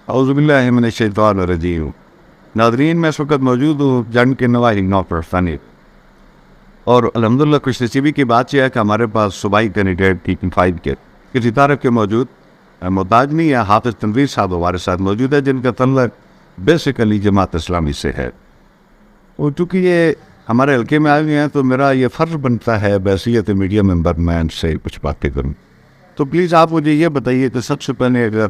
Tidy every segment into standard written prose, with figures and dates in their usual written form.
اعوذ باللہ من الشیطان الرجیم۔ ناظرین، میں اس وقت موجود ہوں جنگ کے نواحی نوپرستانی، اور الحمدللہ خوش نصیبی کی بات یہ ہے کہ ہمارے پاس صوبائی کینڈیڈیٹ T5 کے کسی طرف کے موجود محتاج نہیں ہے۔ حافظ تنویر صاحب ہمارے ساتھ موجود ہے، جن کا تعلق بیسیکلی جماعت اسلامی سے ہے، اور چونکہ یہ ہمارے حلقے میں آئے ہوئے ہیں تو میرا یہ فرض بنتا ہے بحیثیت میڈیا ممبر میں ان سے کچھ باتیں کروں۔ تو پلیز آپ مجھے یہ بتائیے کہ سب سے پہلے اگر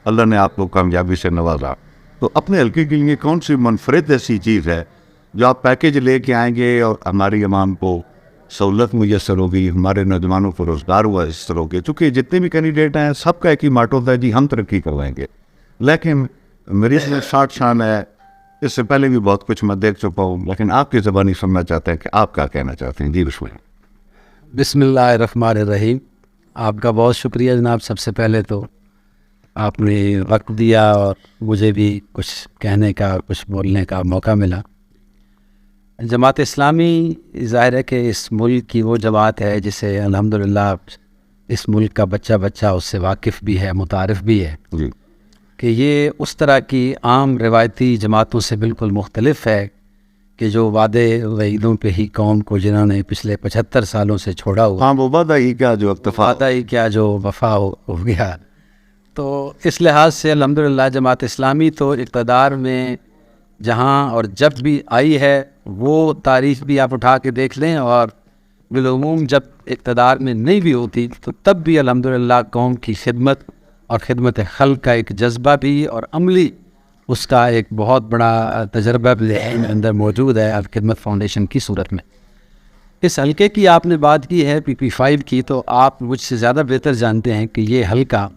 اللہ نے آپ کو کامیابی سے نوازا تو اپنے حلقے کے لیے کون سی منفرد ایسی چیز ہے جو آپ پیکیج لے کے آئیں گے اور ہماری عوام کو سہولت میسر ہوگی، ہمارے نوجوانوں کو روزگار ہوا اس طرح کے؟ چونکہ جتنے بھی کینڈیڈیٹ ہیں سب کا ایک ہی ماٹو ہوتا ہے، جی ہم ترقی کروائیں گے، لیکن میری اس میں 60 شان ہے، اس سے پہلے بھی بہت کچھ میں دیکھ چکا ہوں، لیکن آپ کی زبانی سننا چاہتے ہیں کہ آپ کیا کہنا چاہتے ہیں۔ جی بسم اللہ الرحمن الرحیم۔ آپ کا بہت شکریہ جناب، سب سے پہلے تو آپ نے وقت دیا اور مجھے بھی کچھ کہنے کا، کچھ بولنے کا موقع ملا۔ جماعت اسلامی ظاہر ہے کہ اس ملک کی وہ جماعت ہے جسے الحمدللہ اس ملک کا بچہ بچہ اس سے واقف بھی ہے، متعارف بھی ہے جی کہ یہ اس طرح کی عام روایتی جماعتوں سے بالکل مختلف ہے کہ جو وعدے وعیدوں پہ ہی قوم کو جنہوں نے پچھلے 75 سالوں سے چھوڑا ہوا، ہاں وہ وعدہ ہی کیا جو اکتفا، وعدہ ہی کیا جو وفا ہو گیا۔ تو اس لحاظ سے الحمدللہ جماعت اسلامی تو اقتدار میں جہاں اور جب بھی آئی ہے وہ تاریخ بھی آپ اٹھا کے دیکھ لیں، اور بالعموم جب اقتدار میں نہیں بھی ہوتی تو تب بھی الحمدللہ قوم کی خدمت اور خدمت خلق کا ایک جذبہ بھی اور عملی اس کا ایک بہت بڑا تجربہ بھی اندر موجود ہے خدمت فاؤنڈیشن کی صورت میں۔ اس حلقے کی آپ نے بات کی ہے P5 کی، تو آپ مجھ سے زیادہ بہتر جانتے ہیں کہ یہ حلقہ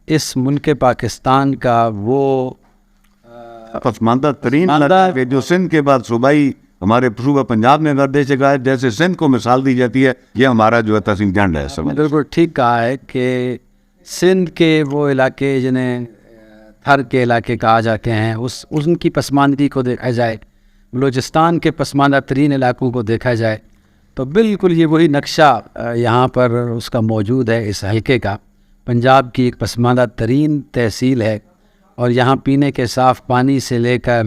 اس ملک پاکستان کا وہ پسماندہ ترین علاقہ ہے جو سندھ کے بعد صوبائی ہمارے صوبہ پنجاب میں اگر دیکھے گا، جیسے سندھ کو مثال دی جاتی ہے، یہ ہمارا جو ہے تحسین جھنڈ ہے۔ بالکل ٹھیک کہا ہے کہ سندھ کے وہ علاقے جنہیں تھر کے علاقے کہا جاتے ہیں، ان کی پسماندگی کو دیکھا جائے، بلوچستان کے پسماندہ ترین علاقوں کو دیکھا جائے تو بالکل یہ وہی نقشہ یہاں پر اس کا موجود ہے۔ اس حلقے کا پنجاب کی ایک پسماندہ ترین تحصیل ہے، اور یہاں پینے کے صاف پانی سے لے کر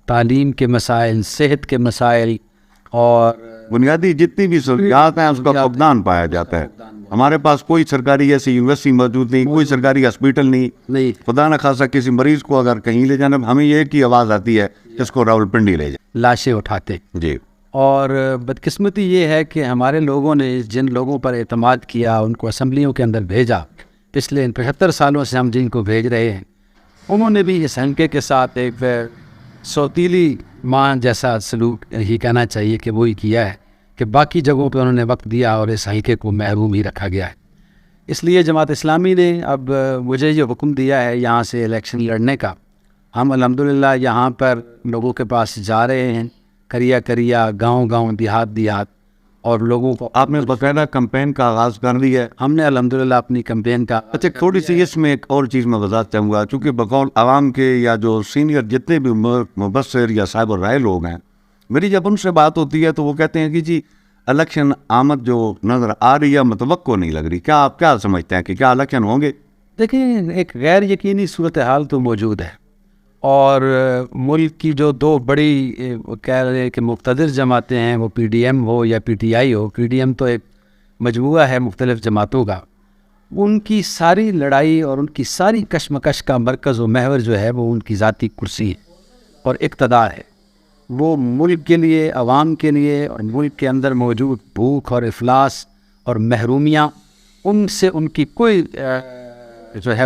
تعلیم کے مسائل، صحت کے مسائل اور بنیادی جتنی بھی سہولیات ہیں اس کا فقدان پایا جاتا ہے۔ ہمارے پاس کوئی سرکاری ایسی یونیورسٹی موجود نہیں، کوئی سرکاری ہاسپٹل نہیں، خدا نہ خاصا کسی مریض کو اگر کہیں لے جانا ہمیں یہ کی آواز آتی ہے جس کو راولپنڈی لے جائے، لاشیں اٹھاتے۔ جی، اور بدقسمتی یہ ہے کہ ہمارے لوگوں نے جن لوگوں پر اعتماد کیا، ان کو اسمبلیوں کے اندر بھیجا، پچھلے 75 سالوں سے ہم جن کو بھیج رہے ہیں، انہوں نے بھی اس حلقے کے ساتھ ایک سوتیلی ماں جیسا سلوک ہی کہنا چاہیے کہ وہی کیا ہے کہ باقی جگہوں پہ انہوں نے وقت دیا اور اس حلقے کو محروم ہی رکھا گیا ہے۔ اس لیے جماعت اسلامی نے اب مجھے یہ حکم دیا ہے یہاں سے الیکشن لڑنے کا۔ ہم الحمدللہ یہاں پر لوگوں کے پاس جا رہے ہیں، کریا گاؤں دیہات، اور لوگوں کو آپ نے باقاعدہ کمپین کا آغاز کر دیا ہے۔ ہم نے الحمدللہ اپنی کمپین کا اچھا، تھوڑی سی اس میں ایک اور چیز میں وضاحت چاہوں گا، چونکہ بقول عوام کے یا جو سینئر جتنے بھی مبصر یا صاحب الرائے لوگ ہیں، میری جب ان سے بات ہوتی ہے تو وہ کہتے ہیں کہ جی الیکشن آمد جو نظر آ رہی ہے متوقع نہیں لگ رہی، کیا آپ کیا سمجھتے ہیں کہ کیا الیکشن ہوں گے؟ دیکھیں، ایک غیر یقینی صورتحال تو موجود ہے، اور ملک کی جو دو بڑی کہہ رہے ہیں کہ مقتدر جماعتیں ہیں، وہ PDM ہو یا PTI ہو، PDM تو ایک مجموعہ ہے مختلف جماعتوں کا، ان کی ساری لڑائی اور ان کی ساری کشمکش کا مرکز و محور جو ہے وہ ان کی ذاتی کرسی ہے اور اقتدار ہے۔ وہ ملک کے لیے، عوام کے لیے، اور ملک کے اندر موجود بھوک اور افلاس اور محرومیاں، ان سے ان کی کوئی جو ہے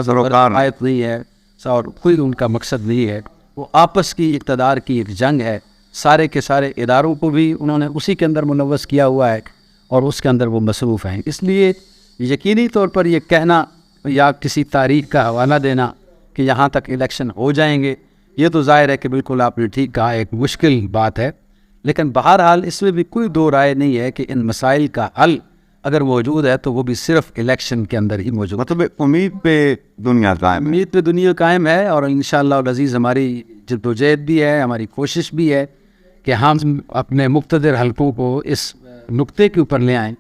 آیت نہیں ہے اور کوئی ان کا مقصد نہیں ہے۔ وہ آپس کی اقتدار کی ایک جنگ ہے، سارے کے سارے اداروں کو بھی انہوں نے اسی کے اندر ملوث کیا ہوا ہے اور اس کے اندر وہ مصروف ہیں۔ اس لیے یقینی طور پر یہ کہنا یا کسی تاریخ کا حوالہ دینا کہ یہاں تک الیکشن ہو جائیں گے، یہ تو ظاہر ہے کہ بالکل آپ نے ٹھیک کہا، ایک مشکل بات ہے، لیکن بہرحال اس میں بھی کوئی دو رائے نہیں ہے کہ ان مسائل کا حل اگر موجود ہے تو وہ بھی صرف الیکشن کے اندر ہی موجود ہے۔ مطلب امید پہ دنیا قائم ہے، امید پہ دنیا قائم ہے، اور انشاءاللہ العزیز ہماری جدوجہد بھی ہے، ہماری کوشش بھی ہے کہ ہم اپنے مقتدر حلقوں کو اس نقطے کے اوپر لے آئیں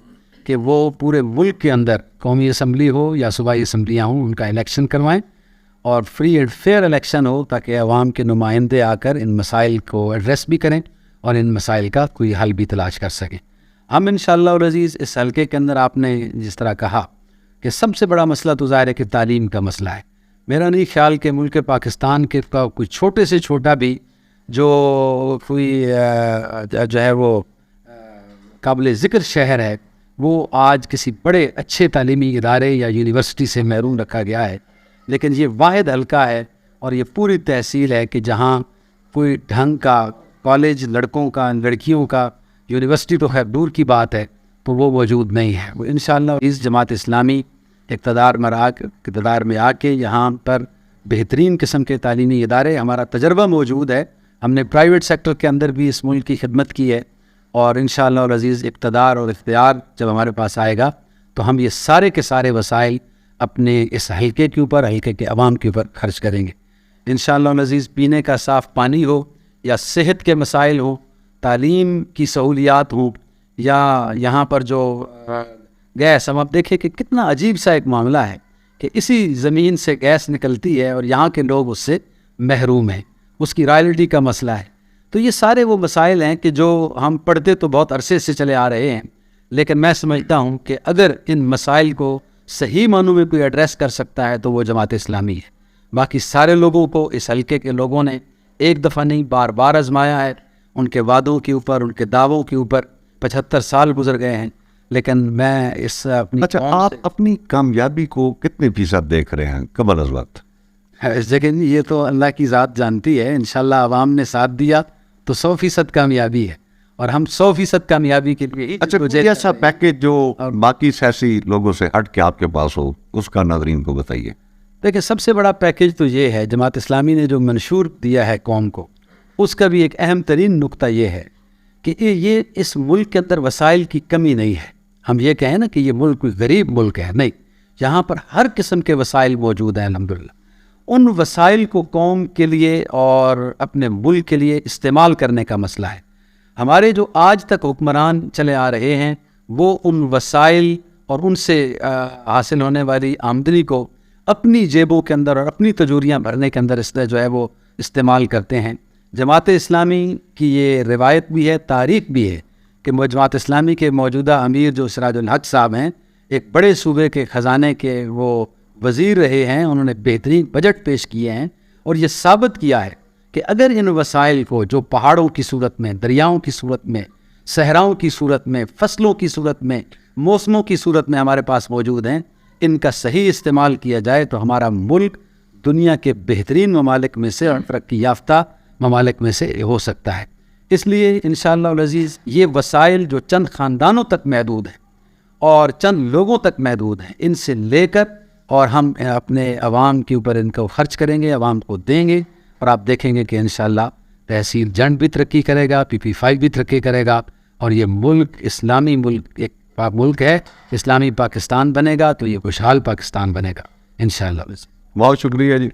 کہ وہ پورے ملک کے اندر قومی اسمبلی ہو یا صوبائی اسمبلیاں ہوں، ان کا الیکشن کروائیں، اور فری اینڈ فیئر الیکشن ہو تاکہ عوام کے نمائندے آ کر ان مسائل کو ایڈریس بھی کریں اور ان مسائل کا کوئی حل بھی تلاش کر سکیں. ہم انشاءاللہ العزیز اس حلقے کے اندر آپ نے جس طرح کہا کہ سب سے بڑا مسئلہ تو ظاہر ہے کہ تعلیم کا مسئلہ ہے. میرا نہیں خیال کہ ملک پاکستان کے کا کوئی چھوٹے سے چھوٹا بھی جو کوئی جو ہے وہ قابل ذکر شہر ہے وہ آج کسی بڑے اچھے تعلیمی ادارے یا یونیورسٹی سے محروم رکھا گیا ہے. لیکن یہ واحد حلقہ ہے اور یہ پوری تحصیل ہے کہ جہاں کوئی ڈھنگ کا کالج لڑکوں کا لڑکیوں کا، یونیورسٹی تو خیر دور کی بات ہے، تو وہ موجود نہیں ہے. وہ انشاءاللہ اس جماعت اسلامی اقتدار میں آ کے یہاں پر بہترین قسم کے تعلیمی ادارے، ہمارا تجربہ موجود ہے، ہم نے پرائیویٹ سیکٹر کے اندر بھی اس ملک کی خدمت کی ہے، اور انشاءاللہ العزیز اقتدار اور اختیار جب ہمارے پاس آئے گا تو ہم یہ سارے کے سارے وسائل اپنے اس حلقے کے اوپر، حلقے کے عوام کے اوپر خرچ کریں گے. انشاءاللہ العزیز پینے کا صاف پانی ہو یا صحت کے مسائل ہوں، تعلیم کی سہولیات ہوں، یا یہاں پر جو گیس، ہم اب دیکھیں کہ کتنا عجیب سا ایک معاملہ ہے کہ اسی زمین سے گیس نکلتی ہے اور یہاں کے لوگ اس سے محروم ہیں، اس کی رائلٹی کا مسئلہ ہے. تو یہ سارے وہ مسائل ہیں کہ جو ہم پڑھتے تو بہت عرصے سے چلے آ رہے ہیں، لیکن میں سمجھتا ہوں کہ اگر ان مسائل کو صحیح معنوں میں کوئی ایڈریس کر سکتا ہے تو وہ جماعت اسلامی ہے. باقی سارے لوگوں کو اس حلقے کے لوگوں نے ایک دفعہ نہیں بار بار آزمایا ہے، ان کے وعدوں کے اوپر، ان کے دعووں کے اوپر 75 سال گزر گئے ہیں. لیکن میں اس اپنی آپ اپنی کامیابی کو کتنے فیصد دیکھ رہے ہیں قبل از وقت؟ لیکن یہ تو اللہ کی ذات جانتی ہے. انشاءاللہ عوام نے ساتھ دیا تو 100% کامیابی ہے، اور ہم 100% کامیابی کے لیے کوئی ایسا پیکیج جو باقی سیاسی لوگوں سے ہٹ کے آپ کے پاس ہو، اس کا ناظرین کو بتائیے. دیکھیں سب سے بڑا پیکیج تو یہ ہے، جماعت اسلامی نے جو منشور دیا ہے قوم کو، اس کا بھی ایک اہم ترین نقطہ یہ ہے کہ یہ اس ملک کے اندر وسائل کی کمی نہیں ہے. ہم یہ کہیں نا کہ یہ ملک کوئی غریب ملک ہے، نہیں، یہاں پر ہر قسم کے وسائل موجود ہیں الحمدللہ. ان وسائل کو قوم کے لیے اور اپنے ملک کے لیے استعمال کرنے کا مسئلہ ہے. ہمارے جو آج تک حکمران چلے آ رہے ہیں وہ ان وسائل اور ان سے حاصل ہونے والی آمدنی کو اپنی جیبوں کے اندر اور اپنی تجوریاں بھرنے کے اندر اس جو ہے وہ استعمال کرتے ہیں. جماعت اسلامی کی یہ روایت بھی ہے، تاریخ بھی ہے کہ جماعت اسلامی کے موجودہ امیر جو سراج الحق صاحب ہیں، ایک بڑے صوبے کے خزانے کے وہ وزیر رہے ہیں. انہوں نے بہترین بجٹ پیش کیے ہیں اور یہ ثابت کیا ہے کہ اگر ان وسائل کو جو پہاڑوں کی صورت میں، دریاؤں کی صورت میں، صحراؤں کی صورت میں، فصلوں کی صورت میں، موسموں کی صورت میں ہمارے پاس موجود ہیں، ان کا صحیح استعمال کیا جائے تو ہمارا ملک دنیا کے بہترین ممالک میں سے اور ترقی یافتہ ممالک میں سے ہو سکتا ہے. اس لیے انشاءاللہ العزیز یہ وسائل جو چند خاندانوں تک محدود ہیں اور چند لوگوں تک محدود ہیں، ان سے لے کر اور ہم اپنے عوام کے اوپر ان کو خرچ کریں گے، عوام کو دیں گے، اور آپ دیکھیں گے کہ انشاءاللہ تحصیل جنڈ بھی ترقی کرے گا، PP5 بھی ترقی کرے گا، اور یہ ملک اسلامی ملک ایک ملک ہے، اسلامی پاکستان بنے گا تو یہ خوشحال پاکستان بنے گا انشاءاللہ. بہت شکریہ جی.